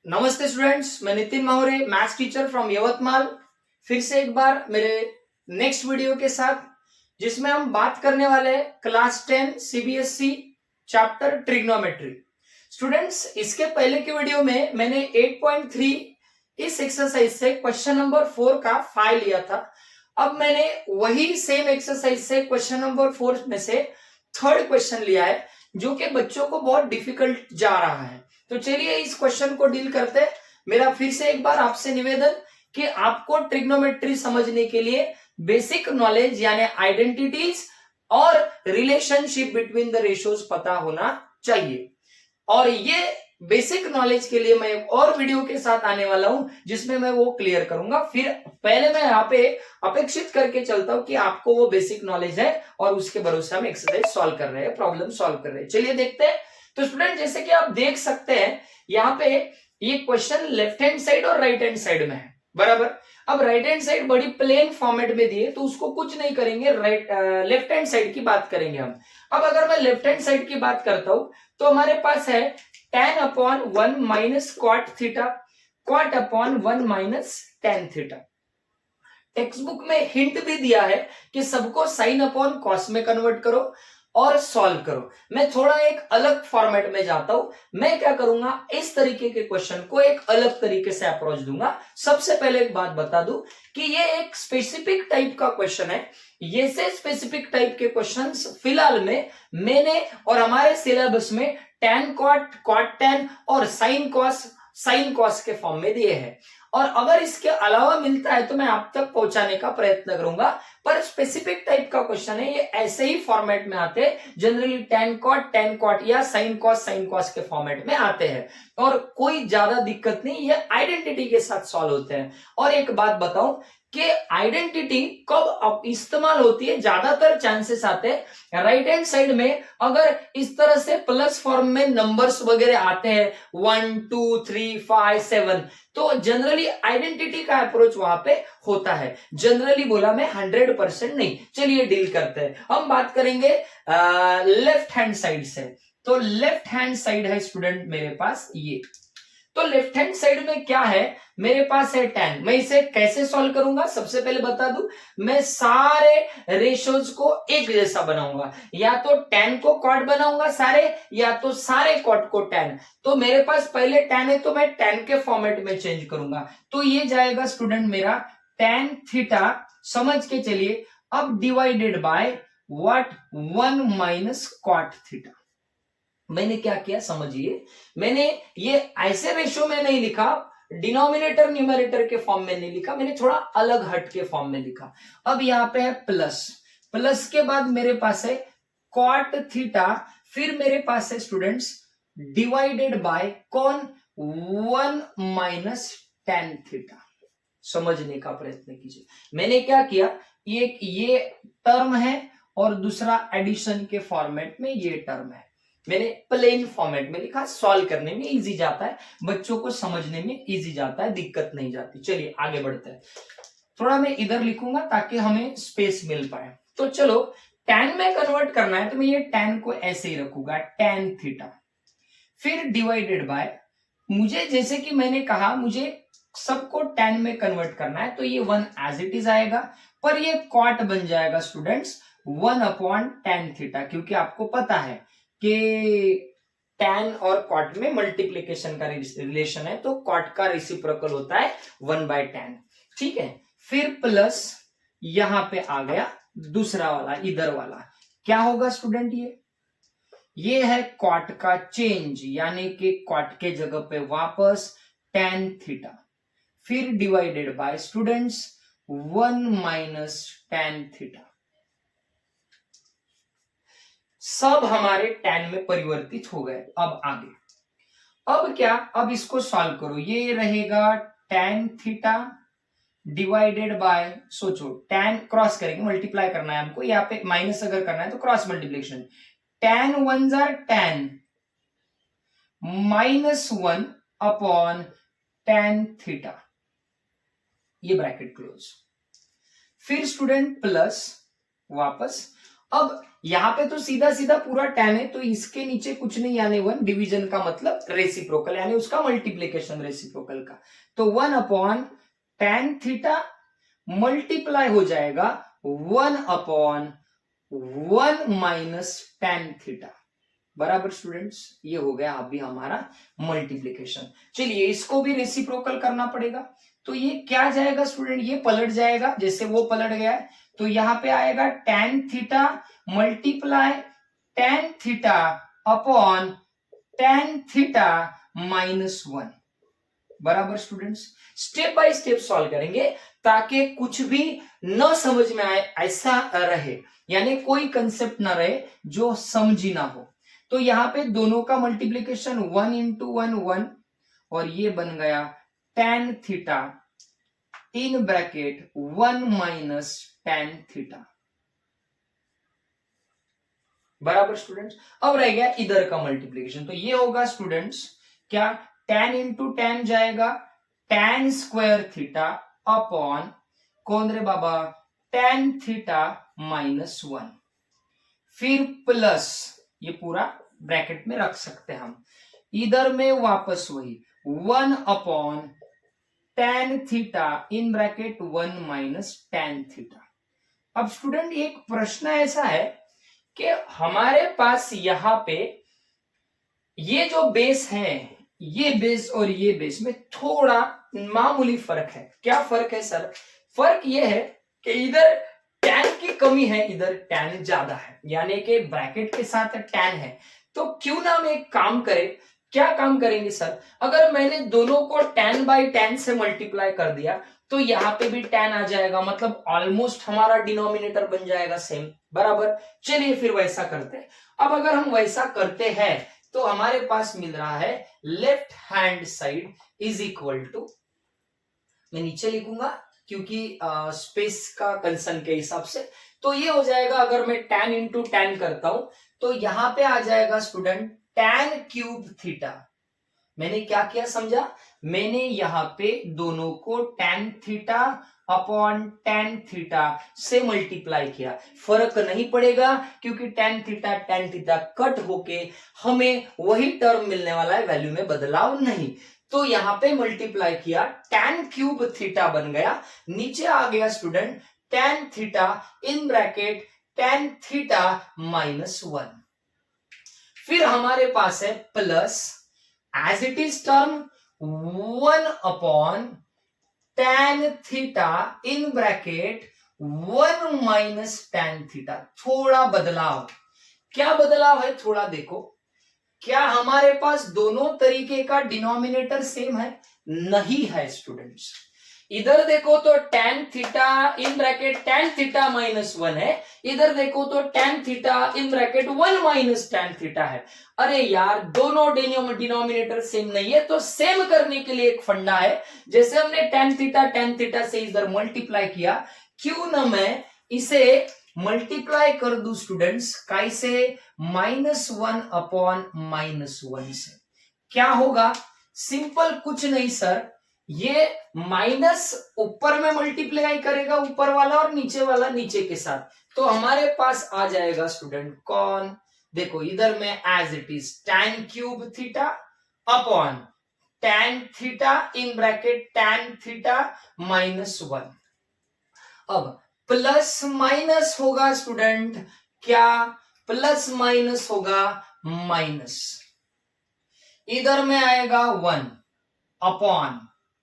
नमस्ते स्टूडेंट्स, मैं Nitin Mahure, maths teacher from Yavatmal, फिर से एक बार मेरे नेक्स्ट वीडियो के साथ, जिसमें हम बात करने वाले हैं class 10 CBSE chapter trigonometry. Students, इसके पहले के वीडियो में मैंने 8.3 इस एक्सरसाइज से क्वेश्चन नंबर 4 का फाइल लिया था। अब मैंने वही सेम एक्सरसाइज से क्वेश्चन नंबर 4 में से थर्ड क्वेश्चन लिया है, जो कि बच्चों को बहुत डिफिकल्ट जा रहा है। तो चलिए इस क्वेश्चन को डील करते हैं। मेरा फिर से एक बार आपसे निवेदन कि आपको ट्रिग्नोमेट्री समझने के लिए बेसिक नॉलेज यानी आइडेंटिटीज और रिलेशनशिप बिटवीन द रेशियोज पता होना चाहिए। और ये बेसिक नॉलेज के लिए मैं एक और वीडियो के साथ आने वाला हूं, जिसमें मैं वो क्लियर करूंगा। फिर पहले मैं यहाँ पे अपेक्षित करके चलता हूं कि आपको वो बेसिक नॉलेज है और उसके भरोसे हम एक्सरसाइज सॉल्व कर रहे हैं, प्रॉब्लम सॉल्व कर रहे हैं। चलिए देखते हैं। तो स्टूडेंट, जैसे कि आप देख सकते हैं यहाँ पे ये क्वेश्चन लेफ्ट हैंड साइड और राइट हैंड साइड में है, बराबर। अब राइट हैंड साइड बड़ी प्लेन फॉर्मेट में दी है, तो उसको कुछ नहीं करेंगे, लेफ्ट हैंड साइड की बात करेंगे हम। अब अगर मैं लेफ्ट हैंड साइड की बात करता हूं तो हमारे पास है tan upon 1 minus cot theta, cot upon 1 minus tan theta. Textbook में हिंट भी दिया है कि सबको साइन अपॉन कॉस में कन्वर्ट करो और सॉल्व करो। मैं थोड़ा एक अलग फॉर्मेट में जाता हूं। मैं क्या करूंगा, इस तरीके के क्वेश्चन को एक अलग तरीके से अप्रोच दूंगा। सबसे पहले एक बात बता दूं कि ये एक स्पेसिफिक टाइप का क्वेश्चन है। ये से स्पेसिफिक टाइप के क्वेश्चंस फिलहाल में मैंने और हमारे सिलेबस में tan कॉट, कॉट tan और साइन कॉस के फॉर्म में दिए हैं। और अगर इसके अलावा मिलता है तो मैं आप तक पहुंचाने का प्रयत्न करूंगा। पर स्पेसिफिक टाइप का क्वेश्चन है, ये ऐसे ही फॉर्मेट में आते हैं, जनरली tan कॉट या साइन कॉस के फॉर्मेट में आते हैं। और कोई ज्यादा दिक्कत नहीं, ये आइडेंटिटी के साथ सॉल्व होते हैं। और एक बात बताऊं कि आइडेंटिटी कब इस्तेमाल होती है, ज्यादातर चांसेस आते हैं राइट हैंड साइड में। अगर इस तरह से प्लस फॉर्म में नंबर्स वगैरह आते हैं 1 2 3 5 7, तो जनरली आइडेंटिटी का अप्रोच वहां पे होता है। जनरली बोला मैं, 100% नहीं। चलिए डील करते हैं। हम बात करेंगे लेफ्ट हैंड साइड से। तो लेफ्ट हैंड साइड है स्टूडेंट मेरे पास ये। तो लेफ्ट हैंड साइड में क्या है, मेरे पास है tan। मैं इसे कैसे सॉल्व करूंगा, सबसे पहले बता दूं, मैं सारे रेशियोज को एक जैसा बनाऊंगा। या तो tan को कॉट बनाऊंगा सारे, या तो सारे कॉट को tan। तो मेरे पास पहले tan है तो मैं tan के फॉर्मेट में चेंज करूंगा। तो ये जाएगा स्टूडेंट मेरा tan थीटा, समझ के चलिए। अब divided by what, 1 minus cot theta. मैंने क्या किया समझिए, मैंने ये ऐसे रेशियो में नहीं लिखा, डिनोमिनेटर न्यूमरेटर के फॉर्म में नहीं लिखा, मैंने थोड़ा अलग हट के फॉर्म में लिखा। अब यहाँ पे है प्लस, प्लस के बाद मेरे पास है कॉट थीटा, फिर मेरे पास है स्टूडेंट्स डिवाइडेड बाय कौन, 1 माइनस टेन थीटा। समझने का प्रयत्न कीजिए। मैंने क्या किया, ये टर्म है और दूसरा एडिशन के फॉर्मेट में ये टर्म है। मैंने प्लेन फॉर्मेट में लिखा, सॉल्व करने में इजी जाता है, बच्चों को समझने में इजी जाता है, दिक्कत नहीं जाती। चलिए आगे बढ़ते हैं। थोड़ा मैं इधर लिखूंगा ताकि हमें स्पेस मिल पाए। तो चलो, tan में कन्वर्ट करना है तो मैं ये tan को ऐसे ही रखूंगा, tan थीटा, फिर डिवाइडेड बाय, मुझे जैसे कि मैंने कहा मुझे सबको tan में कन्वर्ट करना है, तो ये 1 एज इट इज आएगा, पर ये कॉट बन जाएगा स्टूडेंट्स 1 अपॉन tan थीटा, क्योंकि आपको पता है कि tan और कॉट में मल्टीप्लीकेशन का रिलेशन है, तो कॉट का रेसिप्रोकल होता है 1 बाय tan। ठीक है, फिर प्लस यहां पे आ गया दूसरा वाला, इधर वाला क्या होगा स्टूडेंट, ये है कॉट का चेंज, यानी कि कॉट के जगह पे वापस tan थीटा, फिर divided by students 1 minus tan theta. सब हमारे tan में परिवर्तित हो गए। अब आगे, अब क्या, अब इसको सॉल्व करो। ये रहेगा tan थीटा डिवाइडेड बाय, सोचो tan क्रॉस करेंगे, मल्टीप्लाई करना है हमको, यहाँ पे माइनस अगर करना है तो cross multiplication, tan 1 jar tan -1 upon tan theta, ये ब्रैकेट क्लोज। फिर स्टूडेंट प्लस वापस, अब यहाँ पे तो सीधा सीधा पूरा tan है, तो इसके नीचे कुछ नहीं यानी 1, डिवीजन का मतलब रेसिप्रोकल यानी उसका मल्टीप्लीकेशन रेसिप्रोकल का, तो 1 अपॉन tan थीटा मल्टीप्लाई हो जाएगा 1 अपॉन 1 माइनस tan थीटा। बराबर स्टूडेंट्स, ये हो गया अभी हमारा मल्टीप्लीकेशन। चलिए इसको भी रेसिप्रोकल करना पड़ेगा, तो ये क्या जाएगा स्टूडेंट, ये पलट जाएगा, जैसे वो पलट गया है तो यहाँ पे आएगा tan theta multiply tan theta upon tan theta minus 1। बराबर students, step by step solve करेंगे ताकि कुछ भी न समझ में आए ऐसा रहे, यानी कोई कंसेप्ट ना रहे जो समझी ना हो। तो यहाँ पे दोनों का मल्टीप्लीकेशन 1 इंटू 1 1, और ये बन गया tan theta in bracket 1 minus tan theta. बराबर स्टूडेंट्स, अब रह गया इधर का मल्टीप्लीकेशन, तो ये होगा स्टूडेंट्स क्या, tan इंटू tan जाएगा tan स्क्वायर थीटा अपॉन कौन रे बाबा tan थीटा माइनस 1, फिर प्लस ये पूरा ब्रैकेट में रख सकते हैं हम, इधर में वापस वही 1 upon tan theta in bracket 1 minus tan theta. अब स्टूडेंट एक प्रश्न ऐसा है कि हमारे पास यहां पे ये जो बेस है, ये बेस और ये बेस में थोड़ा मामूली फर्क है। क्या फर्क है सर? फर्क ये है कि इधर tan की कमी है, इधर tan ज्यादा है, यानी कि ब्रैकेट के साथ tan है। तो क्यों ना हम एक काम करें, क्या काम करेंगे सर, अगर मैंने दोनों को tan बाई tan से मल्टीप्लाई कर दिया तो यहाँ पे भी tan आ जाएगा, मतलब ऑलमोस्ट हमारा डिनोमिनेटर बन जाएगा सेम। बराबर, चलिए फिर वैसा करते हैं। अब अगर हम वैसा करते हैं तो हमारे पास मिल रहा है left hand side is equal to, मैं नीचे लिखूंगा क्योंकि स्पेस का कंसर्न के हिसाब से, तो ये हो जाएगा अगर मैं tan इंटू tan करता हूं तो यहां पे आ जाएगा स्टूडेंट tan क्यूब थीटा। मैंने क्या किया समझा, मैंने यहाँ पे दोनों को tan theta upon tan theta से मल्टीप्लाई किया, फर्क नहीं पड़ेगा क्योंकि tan थीटा कट होके हमें वही टर्म मिलने वाला है, वैल्यू में बदलाव नहीं। तो यहाँ पे मल्टीप्लाई किया, tan क्यूब थीटा बन गया, नीचे आ गया student tan theta in bracket tan theta minus 1, फिर हमारे पास है plus as it is term 1 upon tan theta in bracket 1 minus tan theta. थोड़ा बदलाव, क्या बदलाव है थोड़ा देखो, क्या हमारे पास दोनों तरीके का डिनोमिनेटर सेम है? नहीं है स्टूडेंट्स। इधर देखो तो tan theta in bracket tan theta minus 1 है, इधर देखो तो tan theta in bracket 1 minus tan theta है। अरे यार दोनों डिनोमिनेटर सेम नहीं है, तो सेम करने के लिए एक फंडा है, जैसे हमने tan थीटा से इधर मल्टीप्लाई किया, क्यों ना मैं इसे मल्टीप्लाई कर दू स्टूडेंट्स कैसे, -1 अपॉन -1 से। क्या होगा, सिंपल कुछ नहीं सर, ये माइनस ऊपर में मल्टीप्लाई करेगा ऊपर वाला और नीचे वाला नीचे के साथ, तो हमारे पास आ जाएगा स्टूडेंट कौन, देखो इधर में as it is tan cube theta upon tan theta in bracket tan theta minus 1। अब प्लस माइनस होगा स्टूडेंट, क्या प्लस माइनस होगा माइनस, इधर में आएगा 1 अपॉन,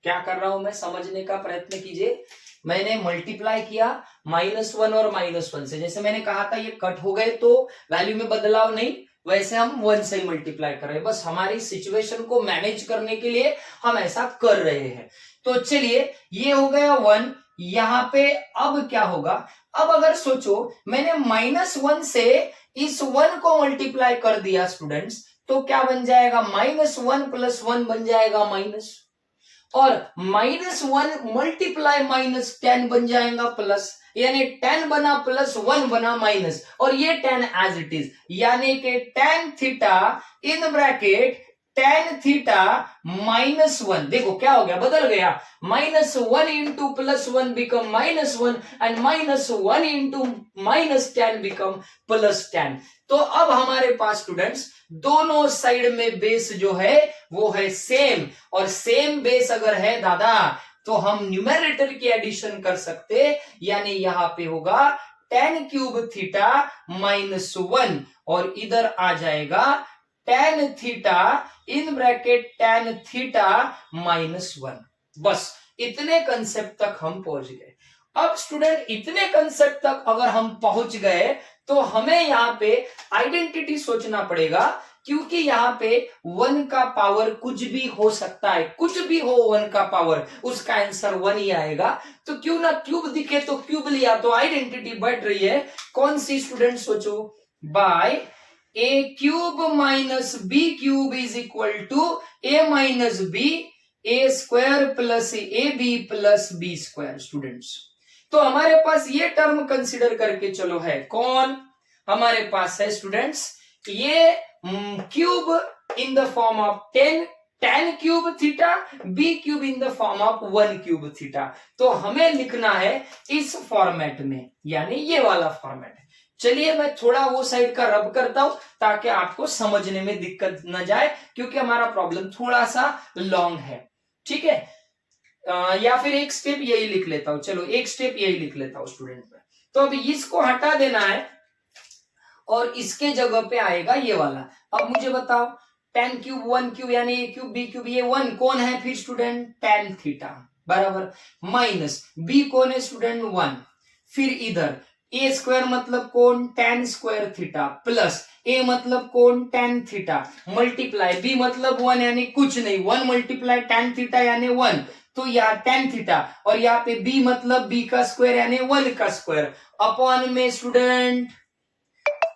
क्या कर रहा हूं मैं समझने का प्रयत्न कीजिए, मैंने मल्टीप्लाई किया -1 और -1 से, जैसे मैंने कहा था ये कट हो गए तो वैल्यू में बदलाव नहीं, वैसे हम 1 से ही मल्टीप्लाई कर रहे हैं, बस हमारी सिचुएशन को मैनेज करने के लिए हम ऐसा कर रहे हैं। तो चलिए ये हो गया 1, यहां पे अब क्या होगा, अब अगर सोचो मैंने -1 से इस 1 को मल्टीप्लाई कर दिया स्टूडेंट्स, तो क्या बन जाएगा, -1 + 1 बन जाएगा माइनस, और -1 मल्टीप्लाई -10 बन जाएगा प्लस, यानी 10 बना प्लस 1 बना माइनस, और ये 10 एज इट इज, यानी कि tan theta in bracket tan theta -1, देखो क्या हो गया, बदल गया, -1 into +1 become -1 and -1 into -10 become +10। तो अब हमारे पास स्टूडेंट्स दोनों साइड में बेस जो है वो है सेम, और सेम बेस अगर है दादा तो हम न्यूमेरेटर की एडिशन कर सकते, यानी यहां पे होगा tan क्यूब थीटा -1 और इधर आ जाएगा tan theta in bracket tan theta -1। बस इतने कंसेप्ट तक हम पहुंच गए। अब स्टूडेंट इतने कंसेप्ट तक अगर हम पहुंच गए तो हमें यहां पे आइडेंटिटी सोचना पड़ेगा, क्योंकि यहां पे 1 का पावर कुछ भी हो सकता है, कुछ भी हो 1 का पावर, उसका आंसर 1 ही आएगा। तो क्यों ना क्यूब दिखे तो क्यूब लिया, तो आइडेंटिटी बढ़ रही है। कौन सी स्टूडेंट सोचो, by a cube minus b cube is equal to a minus b, a square plus a b plus b square. Students तो हमारे पास ये टर्म कंसिडर करके चलो है, कौन हमारे पास है स्टूडेंट्स, ये cube in the form of tan cube theta, b cube in the form of 1 cube theta. तो हमें लिखना है इस फॉर्मेट में, यानी ये वाला फॉर्मेट। चलिए मैं थोड़ा वो साइड का रब करता हूं ताकि आपको समझने में दिक्कत न जाए, क्योंकि हमारा प्रॉब्लम थोड़ा सा लॉन्ग है, ठीक है। या फिर एक स्टेप यही लिख लेता हूं, चलो एक स्टेप यही लिख लेता हूं स्टूडेंट में। तो अभी इसको हटा देना है और इसके जगह पे आएगा ये वाला। अब मुझे बताओ tan क्यूब 1 क्यूब यानी ए क्यूब बी क्यूब, ये 1 कौन है फिर स्टूडेंट, tan थीटा बराबर, माइनस बी कौन है स्टूडेंट 1, फिर इधर ए स्क्वायर मतलब कौन tan स्क्वायर थीटा, प्लस ए मतलब कौन tan थीटा, मल्टीप्लाई बी मतलब 1 यानी कुछ नहीं, 1 मल्टीप्लाई tan थीटा यानी 1, तो यहाँ tan थीटा, और यहाँ पे b मतलब b का स्क्वायर यानी 1 का स्क्वायर, अपॉन में student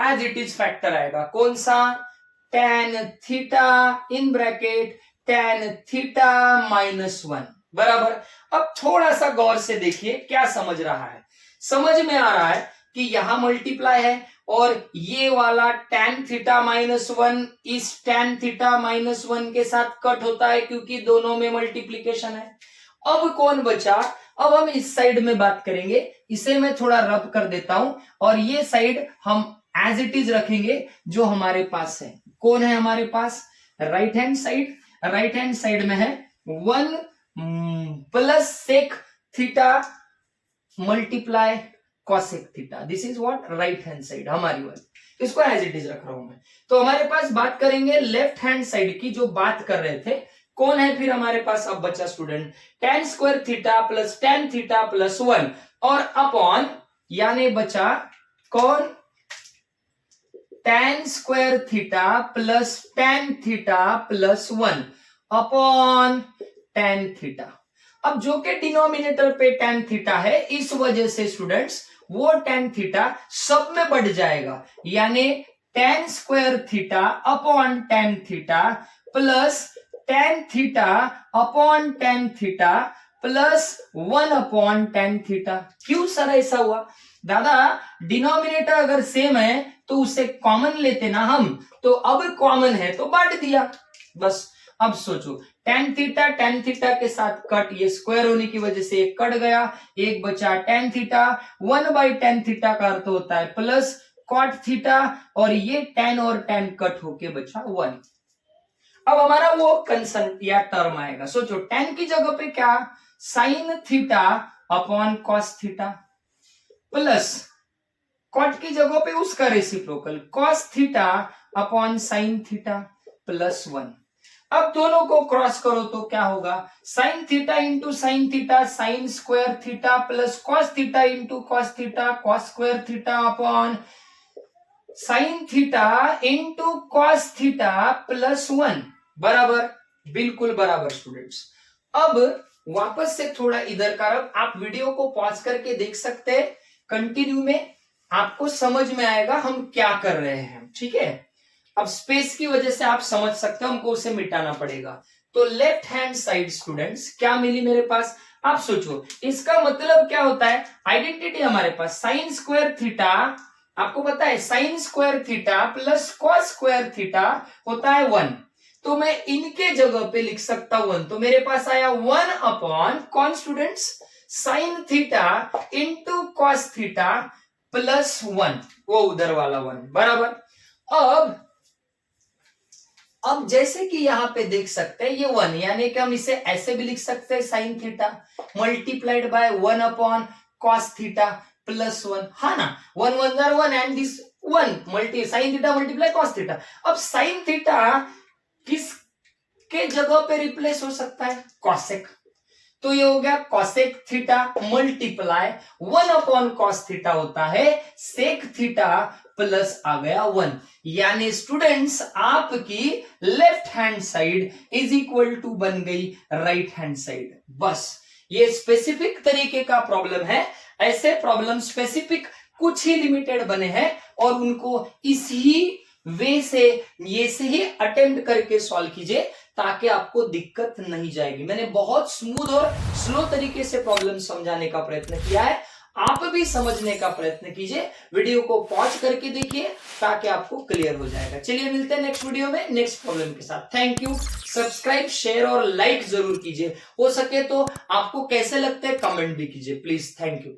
as it is factor आएगा, कौन सा, tan theta in bracket tan theta -1 बराबर। अब थोड़ा सा गौर से देखिए क्या समझ रहा है, समझ में आ रहा है कि यहां मल्टीप्लाई है और ये वाला tan थीटा -1 इस tan थीटा -1 के साथ कट होता है, क्योंकि दोनों में मल्टीप्लीकेशन है। अब कौन बचा, अब हम इस साइड में बात करेंगे, इसे मैं थोड़ा रब कर देता हूं और ये साइड हम एज इट इज रखेंगे जो हमारे पास है। कौन है हमारे पास, right hand side, right hand side में है 1 plus sec theta multiply cosec theta, this is what right hand side हमारी वाली, इसको एज इट इज रख रहा हूं मैं। तो हमारे पास बात करेंगे लेफ्ट हैंड साइड की, जो बात कर रहे थे, कौन है फिर हमारे पास अब बचा student, tan square theta plus tan theta plus 1 और अपॉन, यानी बचा कौन, tan square theta plus tan theta plus 1 upon tan theta. अब जो के डिनोमिनेटर पे tan थीटा है, इस वजह से स्टूडेंट्स वो tan थीटा सब में बढ़ जाएगा, यानी tan square theta upon tan theta plus tan theta upon tan theta plus 1 upon tan theta. क्यों सर ऐसा हुआ, दादा डिनोमिनेटर अगर सेम है तो उसे कॉमन लेते ना हम, तो अब कॉमन है तो बांट दिया बस। अब सोचो tan थीटा के साथ कट, ये स्क्वायर होने की वजह से एक कट गया, एक बचा tan थीटा, 1/tan थीटा का अर्थ होता है प्लस cot थीटा, और ये tan और tan कट होके बचा 1। अब हमारा वो कंसन या टर्म आएगा, सोचो tan की जगह पे क्या, sin theta upon cos theta plus cot की जगह पे उसका reciprocal cos theta upon sin theta plus 1। अब दोनों को क्रॉस करो तो क्या होगा, sin theta into sine theta sine square theta plus cos theta into cos theta cos square theta upon sin theta into cos theta plus 1 बराबर, बिल्कुल बराबर स्टूडेंट्स। अब वापस से थोड़ा इधर का रब, आप वीडियो को पॉज करके देख सकते हैं, कंटिन्यू में आपको समझ में आएगा हम क्या कर रहे हैं, ठीक है। अब स्पेस की वजह से आप समझ सकते हो, हमको उसे मिटाना पड़ेगा। तो लेफ्ट हैंड साइड स्टूडेंट्स क्या मिली मेरे पास, आप सोचो इसका मतलब क्या होता है, आइडेंटिटी हमारे पास साइन स्क्वायर थीटा, आपको पता है sine square theta plus cos square theta होता है 1, तो मैं इनके जगह पे लिख सकता हूं 1। तो मेरे पास आया 1 अपॉन कौन students, sine theta into cos theta plus 1, वो उधर वाला 1 बराबर। अब जैसे कि यहां पे देख सकते हैं ये 1, यानी कि हम इसे ऐसे भी लिख सकते हैं sine theta multiplied by 1 upon cos theta plus 1, हाँ ना, 1 1 jar 1 and this 1 multi sine theta multiply cos theta. अब साइन थीटा किसके जगह पे रिप्लेस हो सकता है, कॉसेक, तो ये हो गया cosec theta multiply 1 upon cos theta होता है सेक थीटा प्लस आ गया 1, यानी स्टूडेंट्स आपकी left hand side is equal to बन गई राइट हैंड साइड। बस ये स्पेसिफिक तरीके का प्रॉब्लम है, ऐसे प्रॉब्लम स्पेसिफिक कुछ ही लिमिटेड बने हैं और उनको इसी वे से ये से ही अटेम्प्ट करके सॉल्व कीजिए ताकि आपको दिक्कत नहीं जाएगी। मैंने बहुत स्मूथ और स्लो तरीके से प्रॉब्लम समझाने का प्रयत्न किया है, आप भी समझने का प्रयत्न कीजिए, वीडियो को पॉज करके देखिए ताकि आपको क्लियर हो जाएगा। चलिए मिलते हैं नेक्स्ट वीडियो में नेक्स्ट प्रॉब्लम के साथ। Thank you. सब्सक्राइब शेयर और लाइक जरूर कीजिए, हो सके तो आपको कैसे लगता है कमेंट भी कीजिए प्लीज। Thank you.